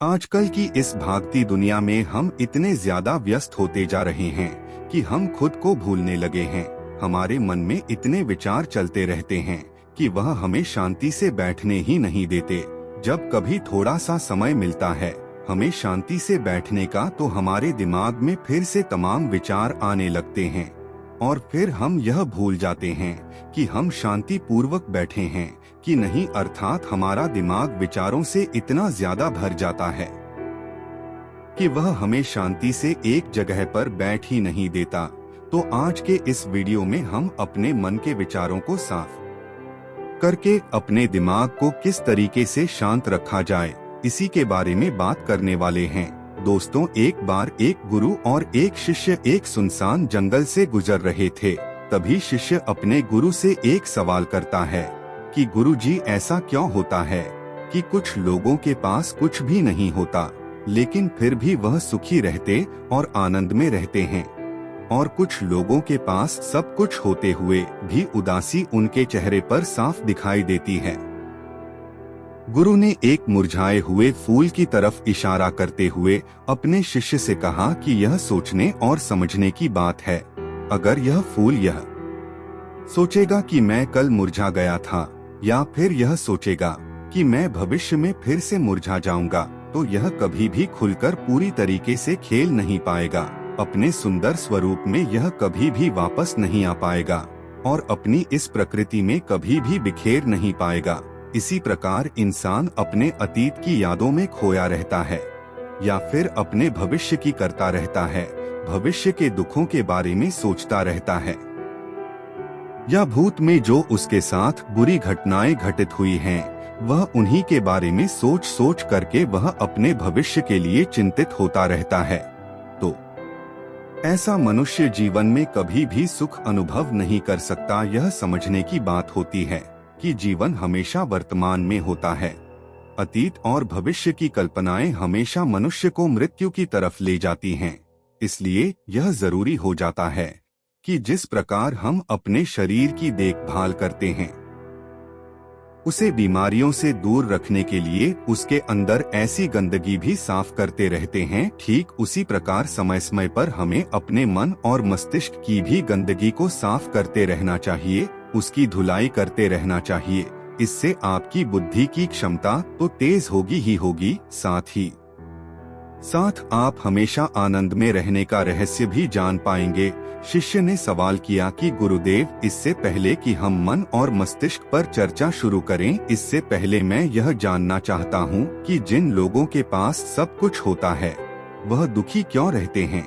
आजकल की इस भागती दुनिया में हम इतने ज्यादा व्यस्त होते जा रहे हैं कि हम खुद को भूलने लगे हैं। हमारे मन में इतने विचार चलते रहते हैं कि वह हमें शांति से बैठने ही नहीं देते। जब कभी थोड़ा सा समय मिलता है हमें शांति से बैठने का, तो हमारे दिमाग में फिर से तमाम विचार आने लगते हैं और फिर हम यह भूल जाते हैं कि हम शांति पूर्वक बैठे हैं कि नहीं, अर्थात हमारा दिमाग विचारों से इतना ज्यादा भर जाता है कि वह हमें शांति से एक जगह पर बैठ ही नहीं देता। तो आज के इस वीडियो में हम अपने मन के विचारों को साफ करके अपने दिमाग को किस तरीके से शांत रखा जाए, इसी के बारे में बात करने वाले हैं। दोस्तों, एक बार एक गुरु और एक शिष्य एक सुनसान जंगल से गुजर रहे थे। तभी शिष्य अपने गुरु से एक सवाल करता है कि गुरुजी, ऐसा क्यों होता है कि कुछ लोगों के पास कुछ भी नहीं होता लेकिन फिर भी वह सुखी रहते और आनंद में रहते हैं, और कुछ लोगों के पास सब कुछ होते हुए भी उदासी उनके चेहरे पर साफ दिखाई देती है। गुरु ने एक मुरझाए हुए फूल की तरफ इशारा करते हुए अपने शिष्य से कहा कि यह सोचने और समझने की बात है। अगर यह फूल यह सोचेगा कि मैं कल मुरझा गया था, या फिर यह सोचेगा कि मैं भविष्य में फिर से मुरझा जाऊंगा, तो यह कभी भी खुलकर पूरी तरीके से खेल नहीं पाएगा। अपने सुंदर स्वरूप में यह कभी भी वापस नहीं आ पाएगा और अपनी इस प्रकृति में कभी भी बिखेर नहीं पाएगा। इसी प्रकार इंसान अपने अतीत की यादों में खोया रहता है या फिर अपने भविष्य की करता रहता है, भविष्य के दुखों के बारे में सोचता रहता है, या भूत में जो उसके साथ बुरी घटनाएं घटित हुई हैं, वह उन्हीं के बारे में सोच सोच करके वह अपने भविष्य के लिए चिंतित होता रहता है। तो ऐसा मनुष्य जीवन में कभी भी सुख अनुभव नहीं कर सकता। यह समझने की बात होती है कि जीवन हमेशा वर्तमान में होता है। अतीत और भविष्य की कल्पनाएं हमेशा मनुष्य को मृत्यु की तरफ ले जाती हैं। इसलिए यह जरूरी हो जाता है कि जिस प्रकार हम अपने शरीर की देखभाल करते हैं, उसे बीमारियों से दूर रखने के लिए उसके अंदर ऐसी गंदगी भी साफ करते रहते हैं, ठीक उसी प्रकार समय समय पर हमें अपने मन और मस्तिष्क की भी गंदगी को साफ करते रहना चाहिए, उसकी धुलाई करते रहना चाहिए। इससे आपकी बुद्धि की क्षमता तो तेज होगी ही होगी, साथ आप हमेशा आनंद में रहने का रहस्य भी जान पाएंगे। शिष्य ने सवाल किया कि गुरुदेव, इससे पहले कि हम मन और मस्तिष्क पर चर्चा शुरू करें, इससे पहले मैं यह जानना चाहता हूँ कि जिन लोगों के पास सब कुछ होता है वह दुखी क्यों रहते हैं,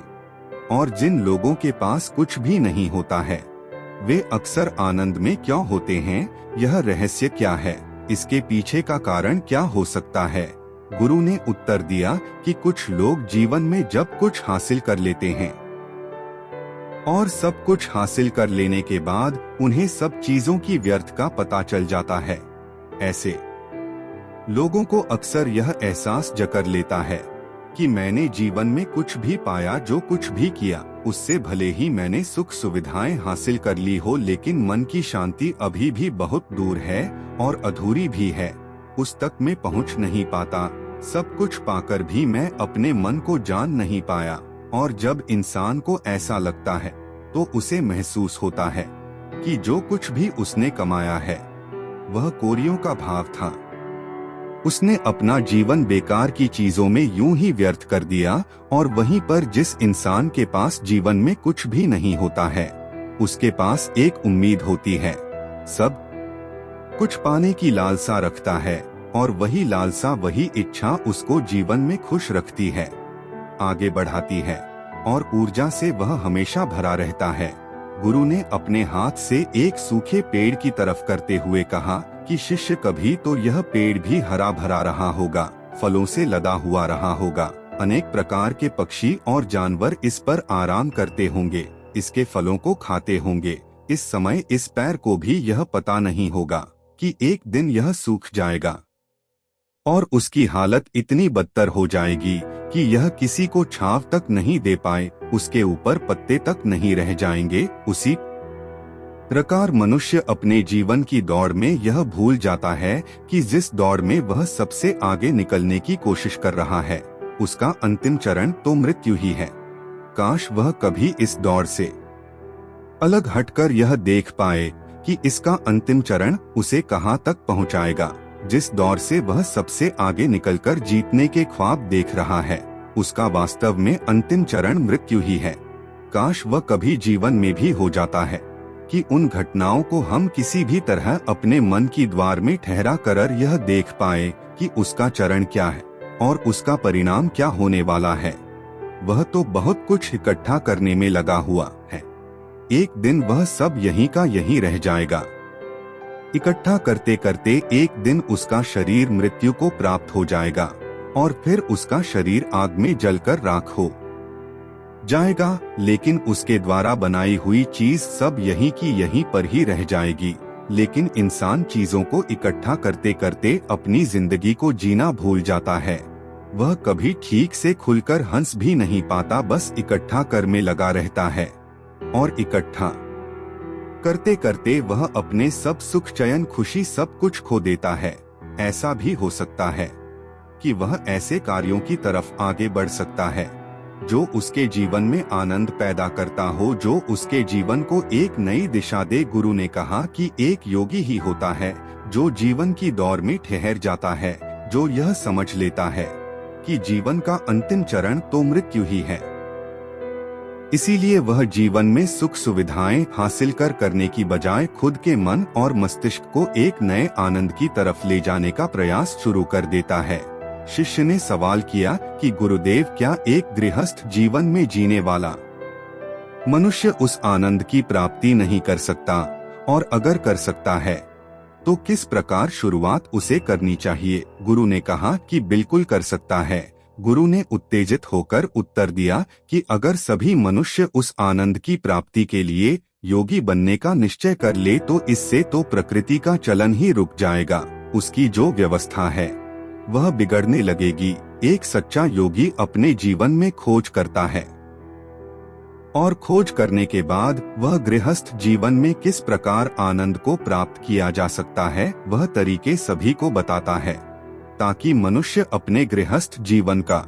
और जिन लोगों के पास कुछ भी नहीं होता है वे अक्सर आनंद में क्यों होते हैं। यह रहस्य क्या है, इसके पीछे का कारण क्या हो सकता है। गुरु ने उत्तर दिया कि कुछ लोग जीवन में जब कुछ हासिल कर लेते हैं और सब कुछ हासिल कर लेने के बाद उन्हें सब चीजों की व्यर्थ का पता चल जाता है। ऐसे लोगों को अक्सर यह एहसास जकर लेता है कि मैंने जीवन में कुछ भी पाया, जो कुछ भी किया उससे भले ही मैंने सुख सुविधाएं हासिल कर ली हो, लेकिन मन की शांति अभी भी बहुत दूर है और अधूरी भी है, उस तक मैं पहुंच नहीं पाता। सब कुछ पाकर भी मैं अपने मन को जान नहीं पाया। और जब इंसान को ऐसा लगता है तो उसे महसूस होता है कि जो कुछ भी उसने कमाया है वह कोरियों का भाव था। उसने अपना जीवन बेकार की चीजों में यूं ही व्यर्थ कर दिया। और वहीं पर जिस इंसान के पास जीवन में कुछ भी नहीं होता है, उसके पास एक उम्मीद होती है, सब कुछ पाने की लालसा रखता है, और वही लालसा, वही इच्छा उसको जीवन में खुश रखती है, आगे बढ़ाती है, और ऊर्जा से वह हमेशा भरा रहता है। गुरु ने अपने हाथ से एक सूखे पेड़ की तरफ करते हुए कहा कि शिष्य, कभी तो यह पेड़ भी हरा भरा रहा होगा, फलों से लदा हुआ रहा होगा, अनेक प्रकार के पक्षी और जानवर इस पर आराम करते होंगे, इसके फलों को खाते होंगे। इस समय इस पैर को भी यह पता नहीं होगा कि एक दिन यह सूख जाएगा और उसकी हालत इतनी बदतर हो जाएगी कि यह किसी को छांव तक नहीं दे पाए, उसके ऊपर पत्ते तक नहीं रह जाएंगे। उसी प्रकार मनुष्य अपने जीवन की दौड़ में यह भूल जाता है कि जिस दौड़ में वह सबसे आगे निकलने की कोशिश कर रहा है, उसका अंतिम चरण तो मृत्यु ही है। काश वह कभी इस दौड़ से अलग हटकर यह देख पाए कि इसका अंतिम चरण उसे कहां तक पहुंचाएगा। जिस दौर से वह सबसे आगे निकलकर जीतने के ख्वाब देख रहा है, उसका वास्तव में अंतिम चरण मृत्यु ही है। काश वह कभी जीवन में भी हो जाता है कि उन घटनाओं को हम किसी भी तरह अपने मन की द्वार में ठहरा कर यह देख पाए कि उसका चरण क्या है और उसका परिणाम क्या होने वाला है। वह तो बहुत कुछ इकट्ठा करने में लगा हुआ है, एक दिन वह सब यहीं का यहीं रह जाएगा। इकट्ठा करते करते एक दिन उसका शरीर मृत्यु को प्राप्त हो जाएगा और फिर उसका शरीर आग में जलकर राख हो जाएगा, लेकिन उसके द्वारा बनाई हुई चीज सब यहीं की यहीं पर ही रह जाएगी। लेकिन इंसान चीजों को इकट्ठा करते करते अपनी जिंदगी को जीना भूल जाता है। वह कभी ठीक से खुलकर हंस भी नहीं पाता, बस इकट्ठा कर में लगा रहता है और इकट्ठा करते करते वह अपने सब सुख चयन खुशी सब कुछ खो देता है। ऐसा भी हो सकता है कि वह ऐसे कार्यों की तरफ आगे बढ़ सकता है जो उसके जीवन में आनंद पैदा करता हो, जो उसके जीवन को एक नई दिशा दे। गुरु ने कहा कि एक योगी ही होता है जो जीवन की दौड़ में ठहर जाता है, जो यह समझ लेता है कि जीवन का अंतिम चरण तो मृत्यु ही है। इसीलिए वह जीवन में सुख सुविधाएं हासिल करने की बजाय खुद के मन और मस्तिष्क को एक नए आनंद की तरफ ले जाने का प्रयास शुरू कर देता है। शिष्य ने सवाल किया कि गुरुदेव, क्या एक गृहस्थ जीवन में जीने वाला मनुष्य उस आनंद की प्राप्ति नहीं कर सकता, और अगर कर सकता है तो किस प्रकार शुरुआत उसे करनी चाहिए? गुरु ने कहा कि बिल्कुल कर सकता है। गुरु ने उत्तेजित होकर उत्तर दिया कि अगर सभी मनुष्य उस आनंद की प्राप्ति के लिए योगी बनने का निश्चय कर ले तो इससे तो प्रकृति का चलन ही रुक जाएगा। उसकी जो व्यवस्था है वह बिगड़ने लगेगी। एक सच्चा योगी अपने जीवन में खोज करता है और खोज करने के बाद वह गृहस्थ जीवन में किस प्रकार आनंद को प्राप्त किया जा सकता है वह तरीके सभी को बताता है, ताकि मनुष्य अपने गृहस्थ जीवन का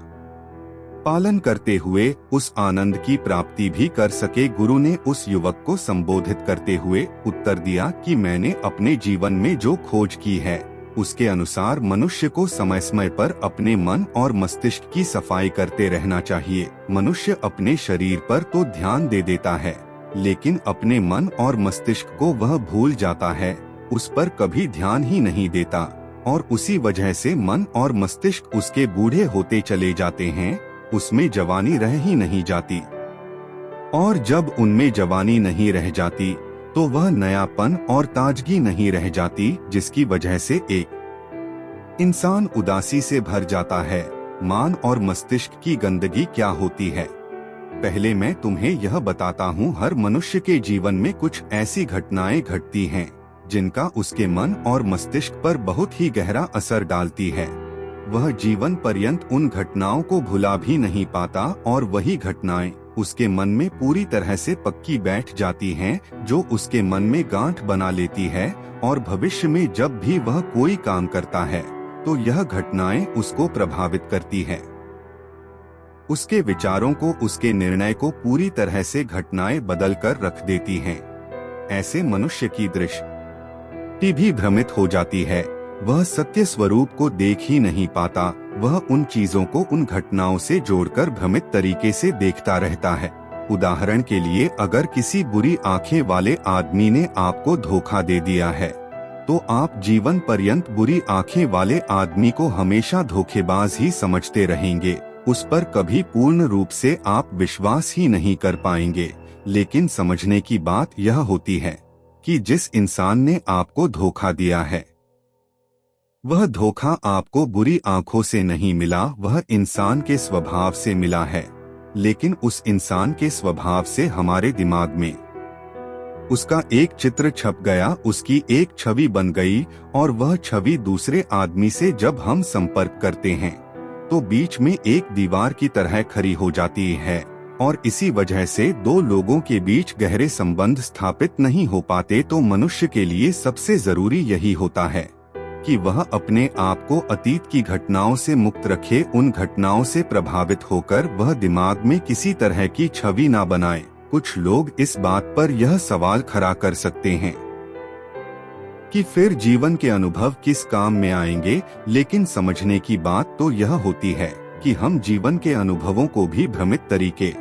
पालन करते हुए उस आनंद की प्राप्ति भी कर सके। गुरु ने उस युवक को संबोधित करते हुए उत्तर दिया कि मैंने अपने जीवन में जो खोज की है उसके अनुसार मनुष्य को समय समय पर अपने मन और मस्तिष्क की सफाई करते रहना चाहिए। मनुष्य अपने शरीर पर तो ध्यान दे देता है, लेकिन अपने मन और मस्तिष्क को वह भूल जाता है, उस पर कभी ध्यान ही नहीं देता, और उसी वजह से मन और मस्तिष्क उसके बूढ़े होते चले जाते हैं, उसमें जवानी रह ही नहीं जाती। और जब उनमें जवानी नहीं रह जाती तो वह नयापन और ताजगी नहीं रह जाती, जिसकी वजह से एक इंसान उदासी से भर जाता है। मान और मस्तिष्क की गंदगी क्या होती है? पहले मैं तुम्हें यह बताता हूँ, हर मनुष्य के जीवन में कुछ ऐसी घटनाएं घटती हैं जिनका उसके मन और मस्तिष्क पर बहुत ही गहरा असर डालती है। वह जीवन पर्यंत उन घटनाओं को भुला भी नहीं पाता और वही घटनाएं उसके मन में पूरी तरह से पक्की बैठ जाती हैं, जो उसके मन में गांठ बना लेती है, और भविष्य में जब भी वह कोई काम करता है तो यह घटनाएं उसको प्रभावित करती है। उसके विचारों को, उसके निर्णय को पूरी तरह से घटनाएं बदल कर रख देती हैं। ऐसे मनुष्य की दृष्टि भी भ्रमित हो जाती है, वह सत्य स्वरूप को देख ही नहीं पाता, वह उन चीजों को उन घटनाओं से जोड़कर भ्रमित तरीके से देखता रहता है। उदाहरण के लिए, अगर किसी बुरी आंखें वाले आदमी ने आपको धोखा दे दिया है तो आप जीवन पर्यंत बुरी आंखें वाले आदमी को हमेशा धोखेबाज ही समझते रहेंगे, उस पर कभी पूर्ण रूप से आप विश्वास ही नहीं कर पाएंगे। लेकिन समझने की बात यह होती है कि जिस इंसान ने आपको धोखा दिया है वह धोखा आपको बुरी आंखों से नहीं मिला, वह इंसान के स्वभाव से मिला है। लेकिन उस इंसान के स्वभाव से हमारे दिमाग में उसका एक चित्र छप गया, उसकी एक छवि बन गई, और वह छवि दूसरे आदमी से जब हम संपर्क करते हैं तो बीच में एक दीवार की तरह खड़ी हो जाती है। और इसी वजह से दो लोगों के बीच गहरे संबंध स्थापित नहीं हो पाते। तो मनुष्य के लिए सबसे जरूरी यही होता है कि वह अपने आप को अतीत की घटनाओं से मुक्त रखे। उन घटनाओं से प्रभावित होकर वह दिमाग में किसी तरह की छवि ना बनाए। कुछ लोग इस बात पर यह सवाल खड़ा कर सकते हैं कि फिर जीवन के अनुभव किस काम में आएंगे, लेकिन समझने की बात तो यह होती है कि हम जीवन के अनुभवों को भी भ्रमित तरीके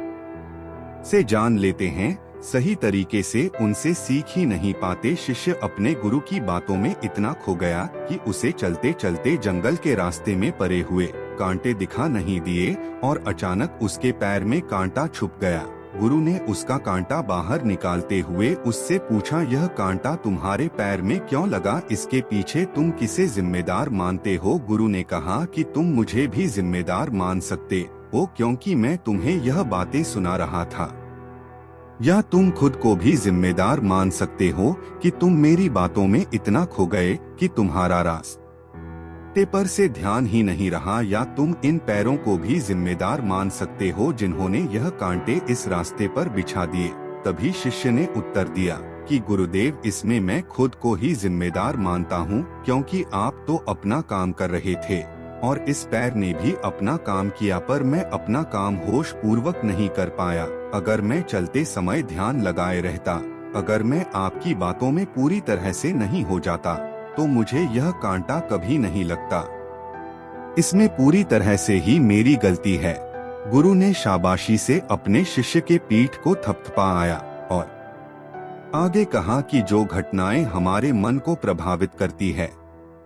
से जान लेते हैं, सही तरीके से उनसे सीख ही नहीं पाते। शिष्य अपने गुरु की बातों में इतना खो गया कि उसे चलते चलते जंगल के रास्ते में पड़े हुए कांटे दिखा नहीं दिए और अचानक उसके पैर में कांटा छुप गया। गुरु ने उसका कांटा बाहर निकालते हुए उससे पूछा, यह कांटा तुम्हारे पैर में क्यों लगा? इसके पीछे तुम किसे जिम्मेदार मानते हो? गुरु ने कहा कि तुम मुझे भी जिम्मेदार मान सकते हो, क्योंकि मैं तुम्हें यह बातें सुना रहा था। या तुम खुद को भी जिम्मेदार मान सकते हो कि तुम मेरी बातों में इतना खो गए कि तुम्हारा रास्ते पर से ध्यान ही नहीं रहा। या तुम इन पैरों को भी जिम्मेदार मान सकते हो जिन्होंने यह कांटे इस रास्ते पर बिछा दिए। तभी शिष्य ने उत्तर दिया कि गुरुदेव, इसमें मैं खुद को ही जिम्मेदार मानता हूँ, क्योंकि आप तो अपना काम कर रहे थे और इस पैर ने भी अपना काम किया, पर मैं अपना काम होश पूर्वक नहीं कर पाया। अगर मैं चलते समय ध्यान लगाए रहता, अगर मैं आपकी बातों में पूरी तरह से नहीं हो जाता, तो मुझे यह कांटा कभी नहीं लगता। इसमें पूरी तरह से ही मेरी गलती है। गुरु ने शाबाशी से अपने शिष्य के पीठ को थपथपाया और आगे कहा कि जो घटनाएं हमारे मन को प्रभावित करती है,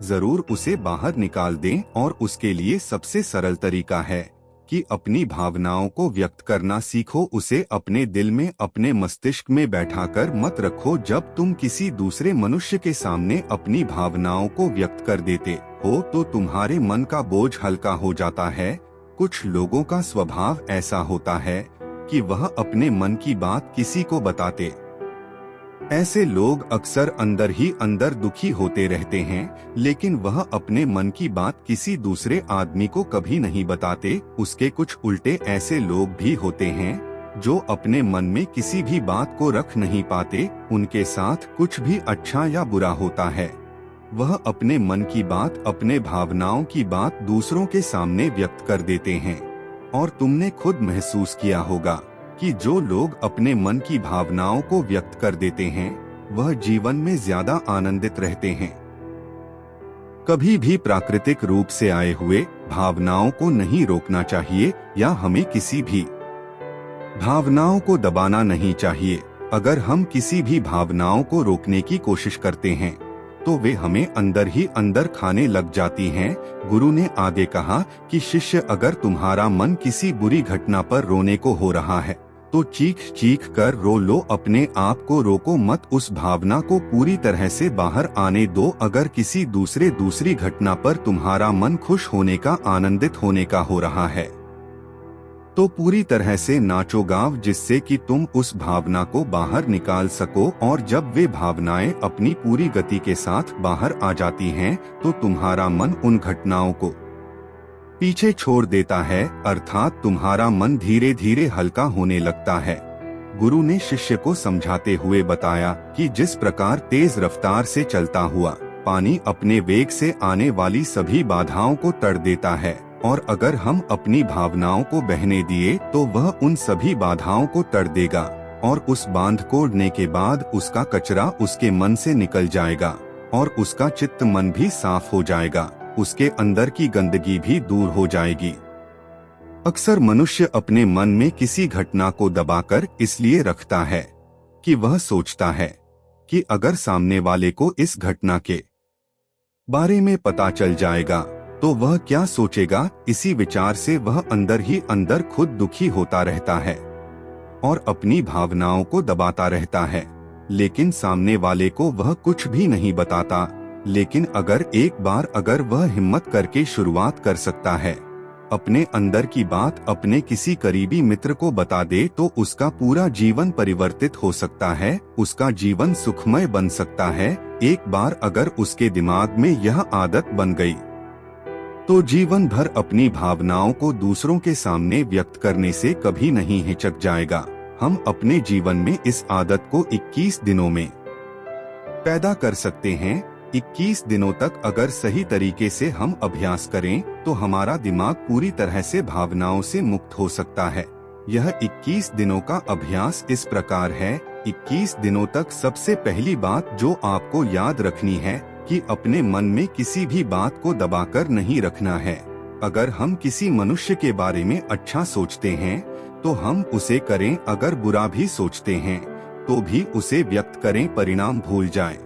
जरूर उसे बाहर निकाल दें। और उसके लिए सबसे सरल तरीका है कि अपनी भावनाओं को व्यक्त करना सीखो। उसे अपने दिल में, अपने मस्तिष्क में बैठाकर मत रखो। जब तुम किसी दूसरे मनुष्य के सामने अपनी भावनाओं को व्यक्त कर देते हो तो तुम्हारे मन का बोझ हल्का हो जाता है। कुछ लोगों का स्वभाव ऐसा होता है कि वह अपने मन की बात किसी को बताते। ऐसे लोग अक्सर अंदर ही अंदर दुखी होते रहते हैं, लेकिन वह अपने मन की बात किसी दूसरे आदमी को कभी नहीं बताते। उसके कुछ उल्टे ऐसे लोग भी होते हैं जो अपने मन में किसी भी बात को रख नहीं पाते। उनके साथ कुछ भी अच्छा या बुरा होता है, वह अपने मन की बात, अपने भावनाओं की बात दूसरों के सामने व्यक्त कर देते हैं। और तुमने खुद महसूस किया होगा कि जो लोग अपने मन की भावनाओं को व्यक्त कर देते हैं, वह जीवन में ज्यादा आनंदित रहते हैं। कभी भी प्राकृतिक रूप से आए हुए भावनाओं को नहीं रोकना चाहिए या हमें किसी भी भावनाओं को दबाना नहीं चाहिए। अगर हम किसी भी भावनाओं को रोकने की कोशिश करते हैं तो वे हमें अंदर ही अंदर खाने लग जाती हैं। गुरु ने आगे कहा कि शिष्य, अगर तुम्हारा मन किसी बुरी घटना पर रोने को हो रहा है तो चीख चीख कर रो लो, अपने आप को रोको मत। उस भावना को पूरी तरह से बाहर आने दो। अगर किसी दूसरी घटना पर तुम्हारा मन खुश होने का, आनंदित होने का हो रहा है तो पूरी तरह से नाचो गाओ, जिससे कि तुम उस भावना को बाहर निकाल सको। और जब वे भावनाएं अपनी पूरी गति के साथ बाहर आ जाती हैं तो तुम्हारा मन उन घटनाओं को पीछे छोड़ देता है, अर्थात तुम्हारा मन धीरे धीरे हल्का होने लगता है। गुरु ने शिष्य को समझाते हुए बताया कि जिस प्रकार तेज रफ्तार से चलता हुआ पानी अपने वेग से आने वाली सभी बाधाओं को तड़ देता है, और अगर हम अपनी भावनाओं को बहने दिए तो वह उन सभी बाधाओं को तड़ देगा और उस बांध तोड़ने के बाद उसका कचरा उसके मन से निकल जाएगा और उसका चित्त मन भी साफ हो जाएगा, उसके अंदर की गंदगी भी दूर हो जाएगी। अक्सर मनुष्य अपने मन में किसी घटना को दबाकर इसलिए रखता है कि वह सोचता है कि अगर सामने वाले को इस घटना के बारे में पता चल जाएगा तो वह क्या सोचेगा। इसी विचार से वह अंदर ही अंदर खुद दुखी होता रहता है और अपनी भावनाओं को दबाता रहता है, लेकिन सामने वाले को वह कुछ भी नहीं बताता। लेकिन अगर एक बार अगर वह हिम्मत करके शुरुआत कर सकता है, अपने अंदर की बात अपने किसी करीबी मित्र को बता दे, तो उसका पूरा जीवन परिवर्तित हो सकता है, उसका जीवन सुखमय बन सकता है। एक बार अगर उसके दिमाग में यह आदत बन गई तो जीवन भर अपनी भावनाओं को दूसरों के सामने व्यक्त करने से कभी नहीं हिचक जाएगा। हम अपने जीवन में इस आदत को 21 दिनों में पैदा कर सकते हैं। 21 दिनों तक अगर सही तरीके से हम अभ्यास करें तो हमारा दिमाग पूरी तरह से भावनाओं से मुक्त हो सकता है। यह 21 दिनों का अभ्यास इस प्रकार है। 21 दिनों तक सबसे पहली बात जो आपको याद रखनी है कि अपने मन में किसी भी बात को दबाकर नहीं रखना है। अगर हम किसी मनुष्य के बारे में अच्छा सोचते हैं तो हम उसे करें, अगर बुरा भी सोचते हैं तो भी उसे व्यक्त करें। परिणाम भूल जाएं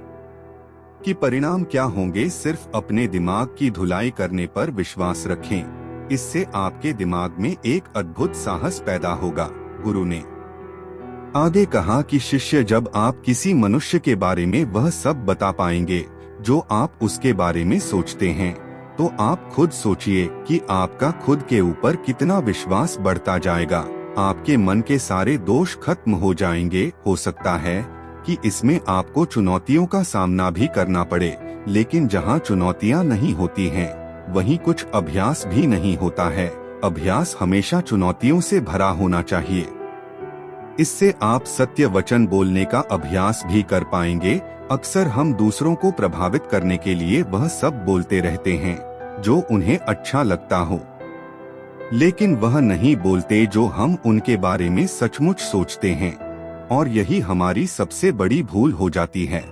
कि परिणाम क्या होंगे, सिर्फ अपने दिमाग की धुलाई करने पर विश्वास रखें। इससे आपके दिमाग में एक अद्भुत साहस पैदा होगा। गुरु ने आगे कहा कि शिष्य, जब आप किसी मनुष्य के बारे में वह सब बता पाएंगे जो आप उसके बारे में सोचते हैं, तो आप खुद सोचिए कि आपका खुद के ऊपर कितना विश्वास बढ़ता जाएगा। आपके मन के सारे दोष खत्म हो जाएंगे। हो सकता है कि इसमें आपको चुनौतियों का सामना भी करना पड़े, लेकिन जहां चुनौतियां नहीं होती हैं, वहीं कुछ अभ्यास भी नहीं होता है। अभ्यास हमेशा चुनौतियों से भरा होना चाहिए। इससे आप सत्य वचन बोलने का अभ्यास भी कर पाएंगे। अक्सर हम दूसरों को प्रभावित करने के लिए वह सब बोलते रहते हैं जो उन्हें अच्छा लगता हो, लेकिन वह नहीं बोलते जो हम उनके बारे में सचमुच सोचते हैं। और यही हमारी सबसे बड़ी भूल हो जाती है,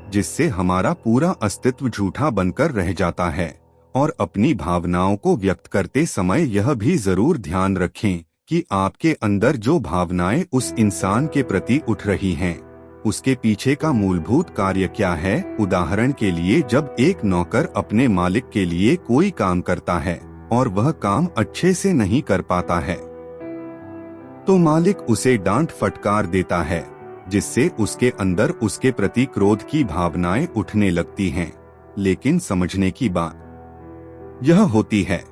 जिससे हमारा पूरा अस्तित्व झूठा बनकर रह जाता है। और अपनी भावनाओं को व्यक्त करते समय यह भी जरूर ध्यान रखें कि आपके अंदर जो भावनाएं उस इंसान के प्रति उठ रही हैं, उसके पीछे का मूलभूत कार्य क्या है। उदाहरण के लिए, जब एक नौकर अपने मालिक के लिए कोई काम करता है और वह काम अच्छे से नहीं कर पाता है, तो मालिक उसे डांट फटकार देता है, जिससे उसके अंदर उसके प्रति क्रोध की भावनाएं उठने लगती हैं। लेकिन समझने की बात यह होती है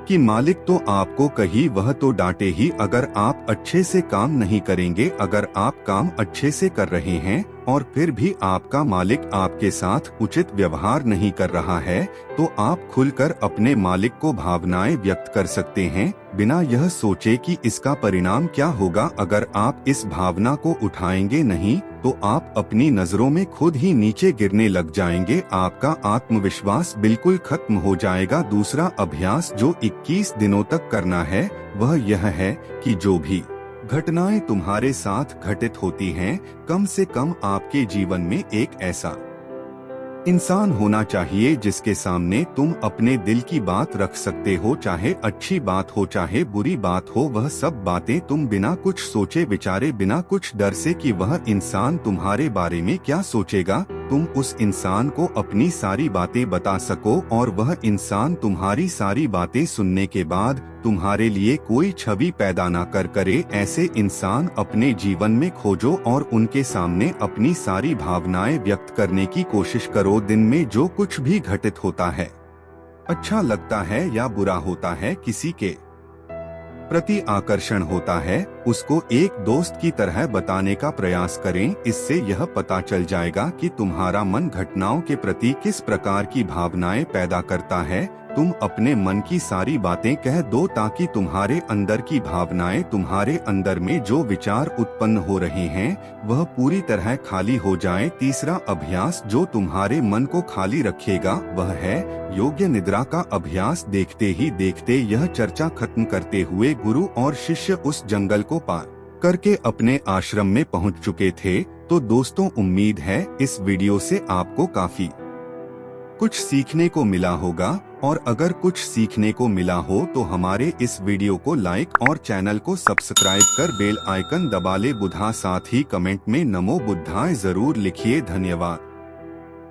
कि मालिक तो आपको कही वह तो डांटे ही अगर आप अच्छे से काम नहीं करेंगे। अगर आप काम अच्छे से कर रहे हैं और फिर भी आपका मालिक आपके साथ उचित व्यवहार नहीं कर रहा है, तो आप खुलकर अपने मालिक को भावनाएं व्यक्त कर सकते हैं, बिना यह सोचे कि इसका परिणाम क्या होगा। अगर आप इस भावना को उठाएंगे नहीं तो आप अपनी नजरों में खुद ही नीचे गिरने लग जाएंगे। आपका आत्मविश्वास बिल्कुल खत्म हो जाएगा। दूसरा अभ्यास जो 21 दिनों तक करना है वह यह है कि जो भी घटनाएं तुम्हारे साथ घटित होती हैं, कम से कम आपके जीवन में एक ऐसा इंसान होना चाहिए जिसके सामने तुम अपने दिल की बात रख सकते हो। चाहे अच्छी बात हो चाहे बुरी बात हो, वह सब बातें तुम बिना कुछ सोचे विचारे, बिना कुछ डर से कि वह इंसान तुम्हारे बारे में क्या सोचेगा, तुम उस इंसान को अपनी सारी बातें बता सको और वह इंसान तुम्हारी सारी बातें सुनने के बाद तुम्हारे लिए कोई छवि पैदा ना करे। ऐसे इंसान अपने जीवन में खोजो और उनके सामने अपनी सारी भावनाएं व्यक्त करने की कोशिश करो। दिन में जो कुछ भी घटित होता है, अच्छा लगता है या बुरा होता है, किसी के प्रति आकर्षण होता है, उसको एक दोस्त की तरह बताने का प्रयास करें। इससे यह पता चल जाएगा कि तुम्हारा मन घटनाओं के प्रति किस प्रकार की भावनाएं पैदा करता है। तुम अपने मन की सारी बातें कह दो ताकि तुम्हारे अंदर की भावनाएं, तुम्हारे अंदर में जो विचार उत्पन्न हो रहे हैं, वह पूरी तरह खाली हो जाए। तीसरा अभ्यास जो तुम्हारे मन को खाली रखेगा वह है योग्य निद्रा का अभ्यास। देखते ही देखते यह चर्चा खत्म करते हुए गुरु और शिष्य उस जंगल को पार करके अपने आश्रम में पहुंच चुके थे। तो दोस्तों, उम्मीद है इस वीडियो से आपको काफी कुछ सीखने को मिला होगा, और अगर कुछ सीखने को मिला हो तो हमारे इस वीडियो को लाइक और चैनल को सब्सक्राइब कर बेल आइकन दबा ले बुधा। साथ ही कमेंट में नमो बुद्धाय जरूर लिखिए। धन्यवाद।